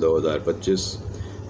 2025,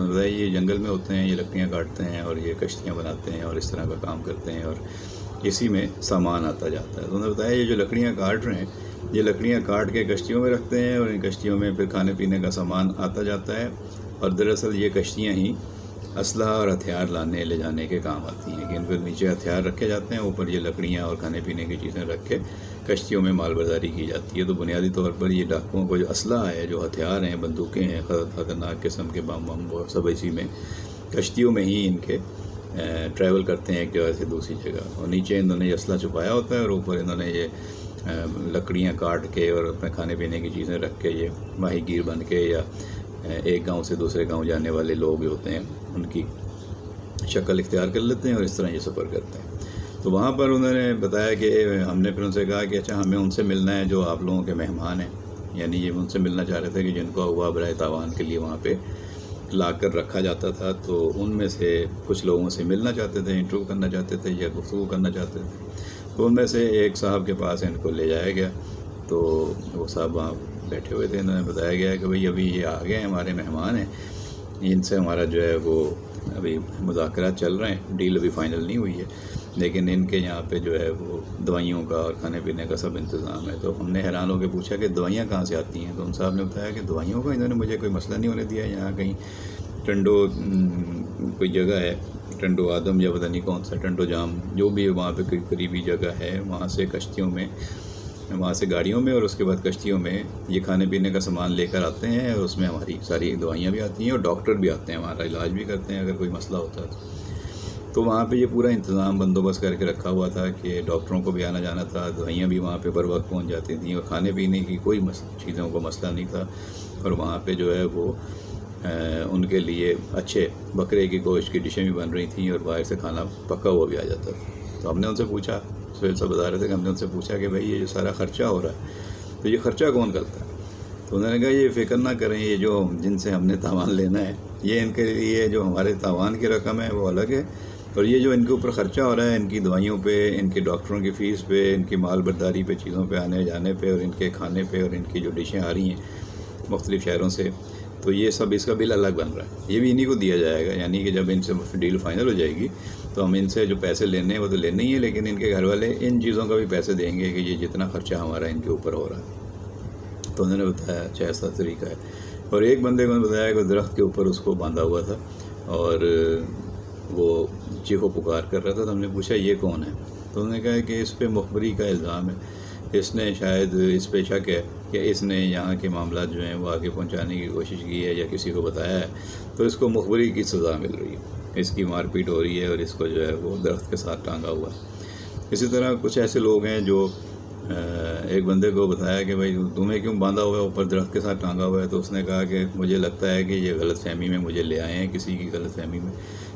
تو بتایا یہ جنگل میں ہوتے ہیں، یہ لکڑیاں کاٹتے ہیں اور یہ کشتیاں بناتے ہیں اور اس طرح کا کام کرتے ہیں اور اسی میں سامان آتا جاتا ہے۔ تو انہوں نے بتایا یہ جو لکڑیاں کاٹ رہے ہیں، یہ لکڑیاں کاٹ کے کشتیوں میں رکھتے ہیں اور ان کشتیوں میں پھر کھانے پینے کا سامان آتا جاتا ہے، اور دراصل یہ کشتیاں ہی اسلحہ اور ہتھیار لانے لے جانے کے کام آتی ہیں، کہ ان پہ نیچے ہتھیار رکھے جاتے ہیں، اوپر یہ لکڑیاں اور کھانے پینے کی چیزیں رکھ کے کشتیوں میں مال برداری کی جاتی ہے۔ تو بنیادی طور پر یہ ڈاکوؤں کو جو اسلحہ ہے، جو ہتھیار ہیں، بندوقیں ہیں، خطرناک قسم کے بم وہ سب اسی میں کشتیوں میں ہی ان کے ٹریول کرتے ہیں ایک جگہ سے دوسری جگہ، اور نیچے انہوں نے یہ اسلحہ چھپایا ہوتا ہے اور اوپر انہوں نے یہ لکڑیاں کاٹ کے اور اپنے کھانے پینے کی چیزیں رکھ کے یہ ماہی گیر بن کے یا ایک گاؤں سے دوسرے گاؤں جانے والے لوگ ہوتے ہیں ان کی شکل اختیار کر لیتے ہیں اور اس طرح یہ سفر کرتے ہیں۔ تو وہاں پر انہوں نے بتایا کہ ہم نے پھر ان سے کہا کہ اچھا ہمیں ان سے ملنا ہے جو آپ لوگوں کے مہمان ہیں، یعنی یہ ان سے ملنا چاہ رہے تھے کہ جن کو ہوا برائے تاوان کے لیے وہاں پہ لا کر رکھا جاتا تھا، تو ان میں سے کچھ لوگوں سے ملنا چاہتے تھے، انٹرویو کرنا چاہتے تھے یا گفتگو کرنا چاہتے تھے۔ تو ان میں سے ایک صاحب کے پاس ان کو لے جایا گیا، تو وہ صاحب وہاں بیٹھے ہوئے تھے، انہوں نے بتایا گیا کہ بھئی ابھی یہ آ گئے ہیں، ہمارے مہمان ہیں، ان سے ہمارا جو ہے وہ ابھی مذاکرات چل رہے ہیں، ڈیل ابھی فائنل نہیں ہوئی ہے، لیکن ان کے یہاں پہ جو ہے وہ دوائیوں کا اور کھانے پینے کا سب انتظام ہے۔ تو ہم نے حیران ہو کے پوچھا کہ دوائیاں کہاں سے آتی ہیں؟ تو ان صاحب نے بتایا کہ دوائیوں کا انہوں نے مجھے کوئی مسئلہ نہیں ہونے دیا، یہاں کہیں ٹنڈو کوئی جگہ ہے، ٹنڈو آدم یا پتہ نہیں کون سا ٹنڈو جام، جو بھی وہاں پہ کوئی قریبی جگہ ہے، وہاں سے کشتیوں میں، وہاں سے گاڑیوں میں اور اس کے بعد کشتیوں میں یہ کھانے پینے کا سامان لے کر آتے ہیں، اور اس میں ہماری ساری دوائیاں بھی آتی ہیں اور ڈاکٹر بھی آتے ہیں، ہمارا علاج بھی کرتے ہیں اگر کوئی مسئلہ ہوتا ہے تو وہاں پہ یہ پورا انتظام بندوبست کر کے رکھا ہوا تھا کہ ڈاکٹروں کو بھی آنا جانا تھا، دوائیاں بھی وہاں پہ بر وقت پہنچ جاتی تھیں، اور کھانے پینے کی کوئی چیزوں کو مسئلہ نہیں تھا، اور وہاں پہ جو ہے وہ ان کے لیے اچھے بکرے کی گوشت کی ڈشیں بھی بن رہی تھیں اور باہر سے کھانا پکا ہوا بھی آ جاتا تھا۔ تو ہم نے ان سے پوچھا، سہیل صاحب بتا رہے تھے کہ ہم نے ان سے پوچھا کہ بھائی یہ جو سارا خرچہ ہو رہا ہے تو یہ خرچہ کون کرتا ہے؟ تو انہوں نے کہا یہ فکر نہ کریں، یہ جو جن سے ہم نے تاوان لینا ہے یہ ان کے لیے جو ہمارے تاوان کی رقم ہے وہ الگ ہے، اور یہ جو ان کے اوپر خرچہ ہو رہا ہے ان کی دوائیوں پہ، ان کے ڈاکٹروں کی فیس پہ، ان کی مال برداری پہ، چیزوں پہ آنے جانے پہ، اور ان کے کھانے پہ، اور ان کی جو ڈشیں آ رہی ہیں مختلف شہروں سے، تو یہ سب اس کا بل الگ بن رہا ہے، یہ بھی انہی کو دیا جائے گا۔ یعنی کہ جب ان سے ڈیل فائنل ہو جائے گی تو ہم ان سے جو پیسے لینے ہیں وہ تو لینے ہی ہیں، لیکن ان کے گھر والے ان چیزوں کا بھی پیسے دیں گے کہ یہ جتنا خرچہ ہمارا ان کے اوپر ہو رہا ہے۔ تو انہوں نے بتایا اچھا ایسا طریقہ ہے۔ اور ایک بندے کو بتایا کہ درخت کے اوپر اس کو باندھا ہوا تھا اور وہ چیخو پکار کر رہا تھا، تو ہم نے پوچھا یہ کون ہے؟ تو انہوں نے کہا کہ اس پہ مخبری کا الزام ہے، اس نے شاید اس پہ شک ہے کہ اس نے یہاں کے معاملات جو ہیں وہ آگے پہنچانے کی کوشش کی ہے یا کسی کو بتایا ہے، تو اس کو مخبری کی سزا مل رہی ہے، اس کی مار پیٹ ہو رہی ہے اور اس کو جو ہے وہ درخت کے ساتھ ٹانگا ہوا ہے۔ اسی طرح کچھ ایسے لوگ ہیں جو ایک بندے کو بتایا کہ بھائی تمہیں کیوں باندھا ہوا ہے اوپر درخت کے ساتھ ٹانگا ہوا ہے؟ تو اس نے کہا کہ مجھے لگتا ہے کہ یہ غلط فہمی میں مجھے لے آئے ہیں، کسی کی غلط فہمی میں،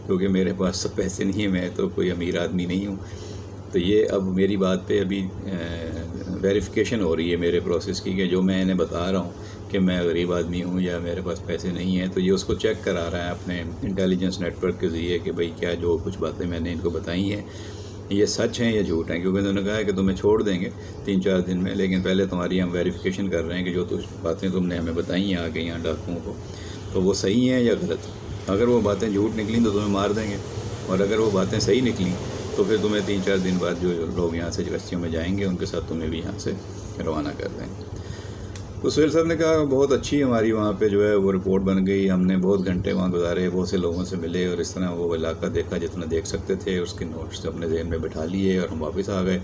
کیونکہ میرے پاس سب پیسے نہیں ہیں، میں تو کوئی امیر آدمی نہیں ہوں۔ تو یہ اب میری بات پہ ابھی ویریفیکیشن ہو رہی ہے میرے پروسیس کی، کہ جو میں انہیں بتا رہا ہوں کہ میں غریب آدمی ہوں یا میرے پاس پیسے نہیں ہیں، تو یہ اس کو چیک کرا رہا ہے اپنے انٹیلیجنس نیٹ ورک کے ذریعے کہ بھئی کیا جو کچھ باتیں میں نے ان کو بتائی ہیں یہ سچ ہیں یا جھوٹ ہیں، کیونکہ انہوں نے کہا ہے کہ تمہیں چھوڑ دیں گے 3-4 دن میں، لیکن پہلے تمہاری ہم ویریفیکیشن کر رہے ہیں کہ جو باتیں تم نے ہمیں بتائی ہیں آگے یہاں ڈاکوؤں کو، تو وہ صحیح ہیں یا غلط۔ اگر وہ باتیں جھوٹ نکلیں تو تمہیں مار دیں گے، اور اگر وہ باتیں صحیح نکلیں تو پھر تمہیں 3-4 دن بعد جو لوگ یہاں سے کشتیوں میں جائیں گے ان کے ساتھ تمہیں بھی یہاں سے روانہ کر دیں گے۔ تو سہیل صاحب نے کہا بہت اچھی ہماری وہاں پہ جو ہے وہ رپورٹ بن گئی، ہم نے بہت گھنٹے وہاں گزارے، بہت سے لوگوں سے ملے اور اس طرح وہ علاقہ دیکھا جتنا دیکھ سکتے تھے، اس کے نوٹس اپنے ذہن میں بٹھا لیے اور ہم واپس آ گئے۔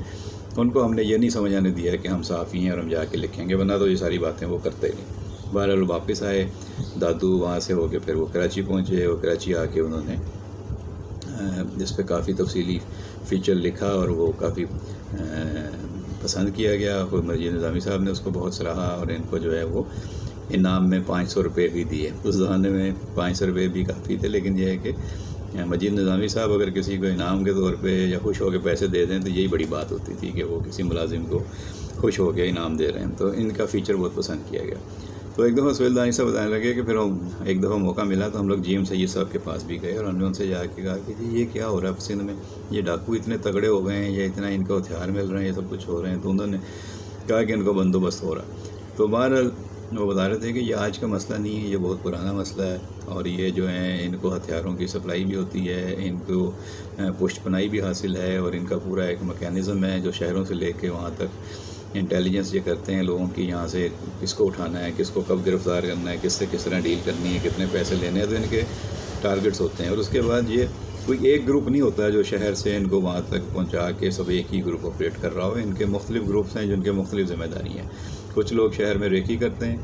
ان کو ہم نے یہ نہیں سمجھ آنے دیا کہ ہم صافی ہیں اور ہم جا کے لکھیں گے، ورنہ تو یہ ساری باتیں وہ کرتے نہیں۔ بہرحال واپس آئے، دادو وہاں سے ہو کے پھر وہ کراچی پہنچے، اور کراچی آ کے انہوں نے اس پہ کافی تفصیلی فیچر لکھا اور وہ کافی پسند کیا گیا۔ خود مجید نظامی صاحب نے اس کو بہت سراہا اور ان کو جو ہے وہ انعام میں 500 روپے بھی دیے۔ اس زمانے میں 500 روپے بھی کافی تھے، لیکن یہ ہے کہ مجید نظامی صاحب اگر کسی کو انعام کے طور پہ یا خوش ہو کے پیسے دے دیں تو یہی بڑی بات ہوتی تھی کہ وہ کسی ملازم کو خوش ہو کے انعام دے رہے ہیں، تو ان کا فیچر بہت پسند کیا گیا۔ تو ایک دفعہ سہیل دانی صاحب بتانے لگے کہ پھر ہم ایک دفعہ موقع ملا تو ہم لوگ جی ایم سید صاحب کے پاس بھی گئے اور ہم نے ان سے جا کے کہا کہ جی یہ کیا ہو رہا ہے سندھ میں، یہ ڈاکو اتنے تگڑے ہو گئے ہیں یا اتنا ان کو ہتھیار مل رہے ہیں، یہ سب کچھ ہو رہے ہیں۔ تو انہوں نے کہا کہ ان کو بندوبست ہو رہا ہے۔ تو بہرحال وہ بتا رہے تھے کہ یہ آج کا مسئلہ نہیں ہے، یہ بہت پرانا مسئلہ ہے، اور یہ جو ہیں ان کو ہتھیاروں کی سپلائی بھی ہوتی ہے، ان کو پشت پناہی بھی حاصل ہے، اور ان کا پورا ایک میکینزم ہے جو شہروں سے لے کے وہاں تک انٹیلیجنس یہ کرتے ہیں لوگوں کی، یہاں سے کس کو اٹھانا ہے، کس کو کب گرفتار کرنا ہے، کس سے کس طرح ڈیل کرنی ہے، کتنے پیسے لینے ہیں، تو ان کے ٹارگٹس ہوتے ہیں۔ اور اس کے بعد یہ کوئی ایک گروپ نہیں ہوتا جو شہر سے ان کو وہاں تک پہنچا کے سب ایک ہی گروپ آپریٹ کر رہا ہو، ان کے مختلف گروپس ہیں جن کے مختلف ذمہ داری ہیں۔ کچھ لوگ شہر میں ریکی کرتے ہیں،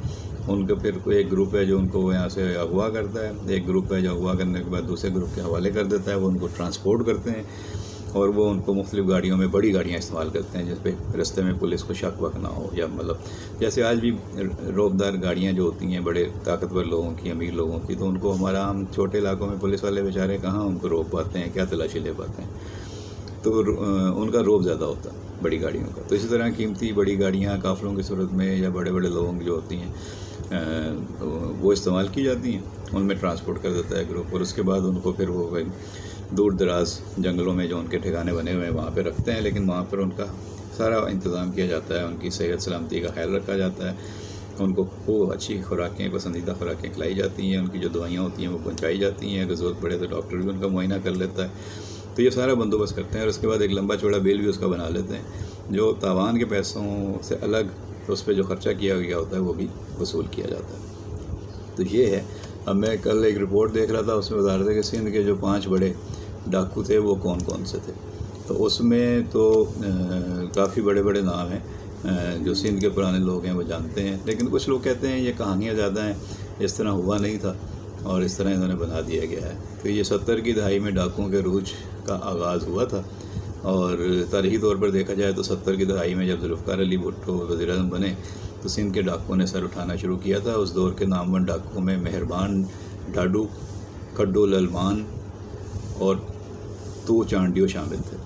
ان کا پھر کوئی ایک گروپ ہے جو ان کو یہاں سے اغوا کرتا ہے، ایک گروپ ہے جو اغوا کرنے کے بعد دوسرے گروپ کے حوالے کر دیتا ہے، وہ ان کو ٹرانسپورٹ کرتے ہیں، اور وہ ان کو مختلف گاڑیوں میں بڑی گاڑیاں استعمال کرتے ہیں جس پہ رستے میں پولیس کو شک وک نہ ہو، یا مطلب جیسے آج بھی روبدار گاڑیاں جو ہوتی ہیں بڑے طاقتور لوگوں کی، امیر لوگوں کی، تو ان کو ہمارا عام چھوٹے علاقوں میں پولیس والے بیچارے کہاں ان کو روک پاتے ہیں، کیا تلاشی لے پاتے ہیں، تو ان کا روب زیادہ ہوتا ہے بڑی گاڑیوں کا۔ تو اسی طرح قیمتی بڑی گاڑیاں قافلوں کی صورت میں یا بڑے بڑے لوگوں کی جو ہوتی ہیں وہ استعمال کی جاتی ہیں، ان میں ٹرانسپورٹ کر دیتا ہے گروپ، اور اس کے بعد ان کو پھر وہ دور دراز جنگلوں میں جو ان کے ٹھکانے بنے ہوئے ہیں وہاں پہ رکھتے ہیں، لیکن وہاں پر ان کا سارا انتظام کیا جاتا ہے، ان کی صحت سلامتی کا خیال رکھا جاتا ہے، ان کو وہ اچھی خوراکیں، پسندیدہ خوراکیں کھلائی جاتی ہیں، ان کی جو دوائیاں ہوتی ہیں وہ پہنچائی جاتی ہیں، اگر ضرورت پڑے تو ڈاکٹر بھی ان کا معائنہ کر لیتا ہے، تو یہ سارا بندوبست کرتے ہیں، اور اس کے بعد ایک لمبا چوڑا بل بھی اس کا بنا لیتے ہیں، جو تاوان کے پیسوں سے الگ اس پہ جو خرچہ کیا گیا ہوتا ہے وہ بھی وصول کیا جاتا ہے۔ تو یہ ہے۔ اب میں کل ایک رپورٹ دیکھ رہا تھا، اس میں بتا رہے تھے کہ سندھ کے جو 5 بڑے ڈاکو تھے وہ کون کون سے تھے، تو اس میں تو کافی بڑے بڑے نام ہیں جو سندھ کے پرانے لوگ ہیں وہ جانتے ہیں، لیکن کچھ لوگ کہتے ہیں یہ کہانیاں زیادہ ہیں، اس طرح ہوا نہیں تھا اور اس طرح انہوں نے بنا دیا گیا ہے۔ تو یہ 70 کی دہائی میں ڈاکوؤں کے عروج کا آغاز ہوا تھا، اور تاریخی طور پر دیکھا جائے تو 70 کی دہائی میں جب ذوالفقار علی بھٹو وزیر اعظم بنے تو سندھ کے ڈاکوؤں نے سر اٹھانا شروع کیا تھا۔ اس دور کے نامور ڈاکوؤں میں مہربان ڈاڈو، کڈو للمان اور تو چانڈیو شامل تھے۔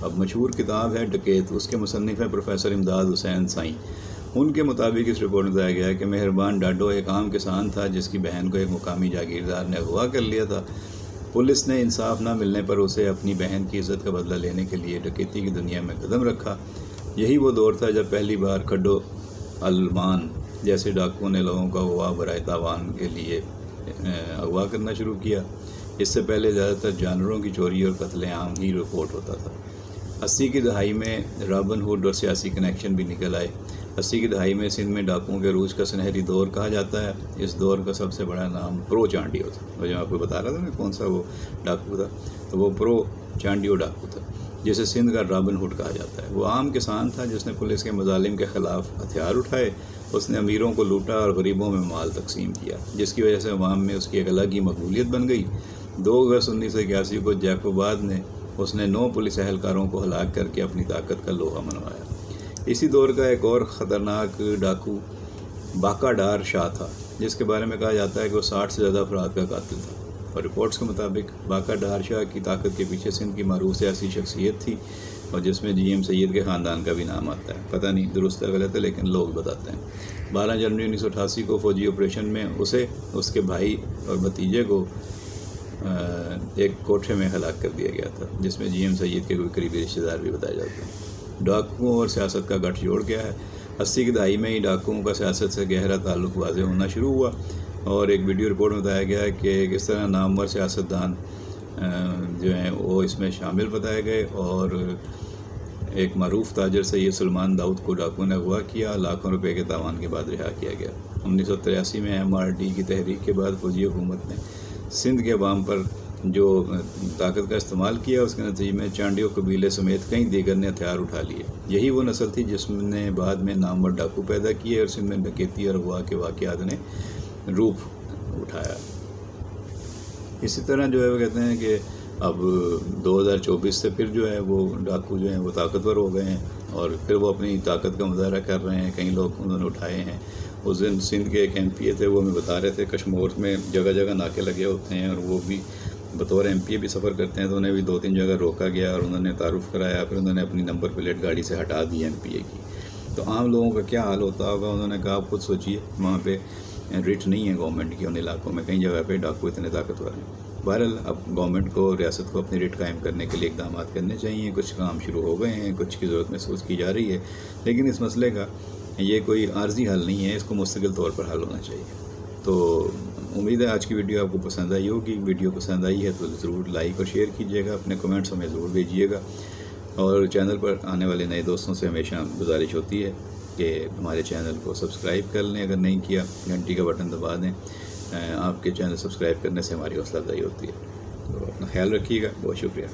اب مشہور کتاب ہے ڈکیت، اس کے مصنف ہیں پروفیسر امداد حسین سائیں۔ ان کے مطابق اس رپورٹ میں بتایا گیا ہے کہ مہربان ڈاڈو ایک عام کسان تھا جس کی بہن کو ایک مقامی جاگیردار نے اغوا کر لیا تھا۔ پولیس نے انصاف نہ ملنے پر اسے اپنی بہن کی عزت کا بدلہ لینے کے لیے ڈکیتی کی دنیا میں قدم رکھا۔ یہی وہ دور تھا جب پہلی بار کھڈو المان جیسے ڈاکوؤں نے لوگوں کا اغوا برائے تاوان کے لیے اغوا کرنا شروع کیا۔ اس سے پہلے زیادہ تر جانوروں کی چوری اور قتل عام ہی رپورٹ ہوتا تھا۔ 80 کی دہائی میں رابن ہوڈ اور سیاسی کنیکشن بھی نکل آئے۔ 80 کی دہائی میں سندھ میں ڈاکوؤں کے عروج کا سنہری دور کہا جاتا ہے۔ اس دور کا سب سے بڑا نام پرو چانڈیو تھا، وہ جو آپ کو بتا رہا تھا نا کون سا وہ ڈاکو تھا، تو وہ پرو چانڈیو ڈاکو تھا، جسے سندھ کا رابن ہوڈ کہا جاتا ہے۔ وہ عام کسان تھا جس نے پولیس کے مظالم کے خلاف ہتھیار اٹھائے، اس نے امیروں کو لوٹا اور غریبوں میں مال تقسیم کیا، جس کی وجہ سے عوام میں اس کی ایک الگ ہی مقبولیت بن گئی۔ 2 اگست 1981 کو جیکوباد نے اس نے 9 پولیس اہلکاروں کو ہلاک کر کے اپنی طاقت کا لوہا منوایا۔ اسی دور کا ایک اور خطرناک ڈاکو باقا ڈار شاہ تھا، جس کے بارے میں کہا جاتا ہے کہ وہ 60 سے زیادہ افراد کا قاتل تھا، اور رپورٹس کے مطابق باقا ڈار شاہ کی طاقت کے پیچھے سندھ کی معروف سیاسی شخصیت تھی، اور جس میں جی ایم سید کے خاندان کا بھی نام آتا ہے۔ پتہ نہیں درست ہے غلط ہے، لیکن لوگ بتاتے ہیں۔ 12 جنوری 1988 کو فوجی آپریشن میں اسے، اس کے بھائی اور بھتیجے کو ایک کوٹھے میں ہلاک کر دیا گیا تھا، جس میں جی ایم سید کے کوئی قریبی رشتہ دار بھی بتائے جاتے ہیں۔ ڈاکوؤں اور سیاست کا گٹھ جوڑ گیا ہے۔ 80 کی دہائی میں ہی ڈاکوؤں کا سیاست سے گہرا تعلق واضح ہونا شروع ہوا، اور ایک ویڈیو رپورٹ میں بتایا گیا ہے کہ کس طرح نامور سیاستدان جو ہیں وہ اس میں شامل بتائے گئے، اور ایک معروف تاجر سید سلمان داؤد کو ڈاکوؤں نے اغوا کیا، لاکھوں روپے کے تاوان کے بعد رہا کیا گیا۔ 1983 میں MRD کی تحریک کے بعد فوجی حکومت نے سندھ کے عوام پر جو طاقت کا استعمال کیا، اس کے نتیجے میں چانڈیو قبیلے سمیت کئی دیگر نے ہتھیار اٹھا لیے۔ یہی وہ نسل تھی جس نے بعد میں نامور ڈاکو پیدا کیے، اور سندھ میں ڈکیتی اور اغوا کے واقعات نے روپ اٹھایا۔ اسی طرح جو ہے وہ کہتے ہیں کہ اب 2024 سے پھر جو ہے وہ ڈاکو جو ہیں وہ طاقتور ہو گئے ہیں، اور پھر وہ اپنی طاقت کا مظاہرہ کر رہے ہیں۔ کئی لوگ انہوں نے اٹھائے ہیں۔ اس دن سندھ کے ایک MP تھے، وہ ہمیں بتا رہے تھے کشمور میں جگہ جگہ ناکے لگے ہوتے ہیں، اور وہ بھی بطور MP بھی سفر کرتے ہیں، تو انہیں بھی 2-3 جگہ روکا گیا اور انہوں نے تعارف کرایا، پھر انہوں نے اپنی نمبر پلیٹ گاڑی سے ہٹا دی MPA کی۔ تو عام لوگوں کا کیا حال ہوتا ہوگا؟ انہوں نے کہا آپ خود سوچیے، وہاں پہ رٹ نہیں ہے گورنمنٹ کی، ان علاقوں میں کئی جگہ پہ ڈاکو اتنے طاقتور ہیں۔ بہرحال اب گورنمنٹ کو، ریاست کو اپنی رٹ قائم کرنے کے لیے اقدامات کرنے چاہیے۔ کچھ کام شروع ہو گئے ہیں، کچھ کی ضرورت محسوس کی جا رہی ہے، لیکن اس مسئلے کا یہ کوئی عارضی حل نہیں ہے، اس کو مستقل طور پر حل ہونا چاہیے۔ تو امید ہے آج کی ویڈیو آپ کو پسند آئی ہوگی. ویڈیو پسند آئی ہے تو ضرور لائک اور شیئر کیجیے گا, اپنے کمنٹس ہمیں ضرور بھیجیے گا, اور چینل پر آنے والے نئے دوستوں سے ہمیشہ گزارش ہوتی ہے کہ ہمارے چینل کو سبسکرائب کر لیں, اگر نہیں کیا گھنٹی کا بٹن دبا دیں. آپ کے چینل سبسکرائب کرنے سے ہماری حوصلہ افزائی ہوتی ہے. تو اپنا خیال رکھیے گا. بہت شکریہ.